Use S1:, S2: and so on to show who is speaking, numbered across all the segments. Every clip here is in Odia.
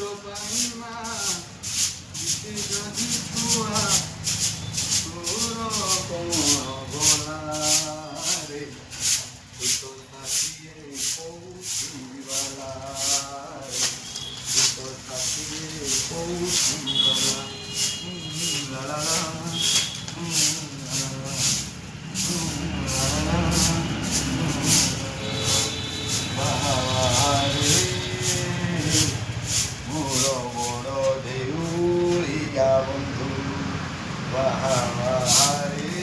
S1: ପାଇମା ବିତେ ଯଦି ଛୁଆ ତୋର କଣ ଗଲାରେ ତୁ ତ ସାଥିଏ କୋଉଠି ବାଲାରେ ତୁ ତ ସାଥିଏ କୋଉଠି ବାଲା ଲା ଲା ଲା ମୋର ବଡ଼ ଦେଉଳିଆ ବନ୍ଧୁ ବାହାରେ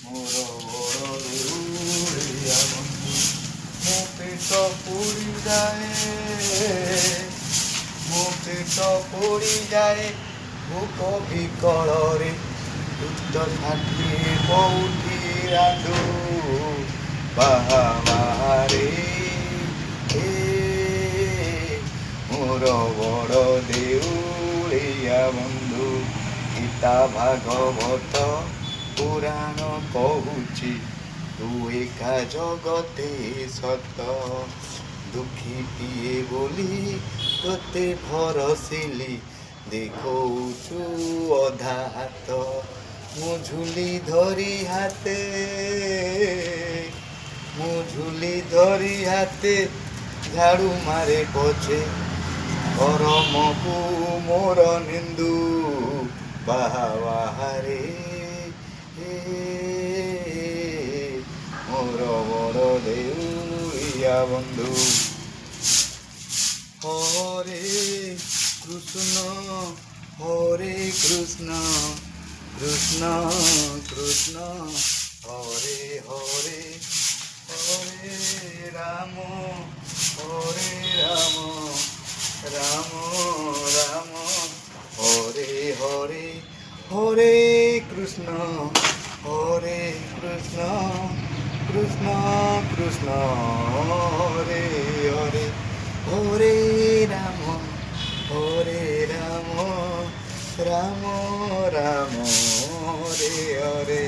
S1: ମୋର ବଡ଼ ଦେଉଳିଆ ବନ୍ଧୁ ମୋ ପେଟ ପୋଡ଼ିଯାଏ ଭୋକ ବିକଳରେ ଦୁଷ୍ଟ ଷାଠିଏ କୋଉଠି ରାଧୁ ବାହାରେ ମୋର ବଡ଼ ଦେଉଳିଆ ବନ୍ଧୁ ଗୀତା ଭାଗବତ ପୁରାଣ କହୁଛି ତୁ ଏକା ଜଗତେ ସତ ଦୁଃଖୀ ପିଏ ବୋଲି ତୋତେ ଭରସିଲି ଦେଖଉଛୁ ଅଧା ହାତ ମୁଁ ଝୁଲି ଧରି ହାତେ ଝାଡ଼ୁ ମାରେ ପଛେ କରମକୁ ମୋର ନିନ୍ଦୁ ବାହାରେ ମୋର ବଡ଼ ଦେଉଳିଆ ବନ୍ଧୁ ହରେ କୃଷ୍ଣ କୃଷ୍ଣ କୃଷ୍ଣ ହରେ ହରେ ହରେ ରାମ ରାମ ରାମ ହରେ ହରେ ହରେ କୃଷ୍ଣ କୃଷ୍ଣ କୃଷ୍ଣ ହରେ ହରେ হরে রাম রাম রাম হরে হরে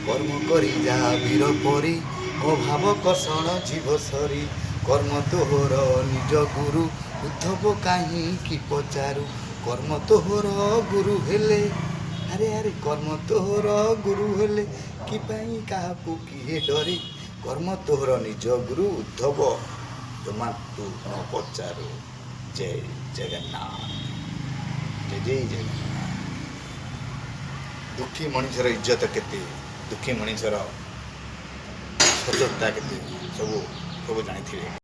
S1: কর্ম করি যাহা বীর পরি অভাব কষণ জীব সরি কর্ম তোহর নিজ গুরু উদ্ধব কাহিঁকি পচারু কর্ম তোহর গুরু হেলে আরে আরে কর্ম তোহর গুরু হেলে কি পাই কাহাকু কিଏ ଡରି কর্ম তোহর নিজ গুরু উদ্ধব ଜମା ତୁ ନ ପଚାରୁ ଜୟ ଜଗନ୍ନାଥ ଜୟ ଜଗନ୍ନାଥ ଦୁଃଖୀ ମଣିଷର ଇଜ୍ଜତ କେତେ ଦୁଃଖୀ ମଣିଷର ସଚେତନତା କେତେ ସବୁ ଜାଣିଥିବେ।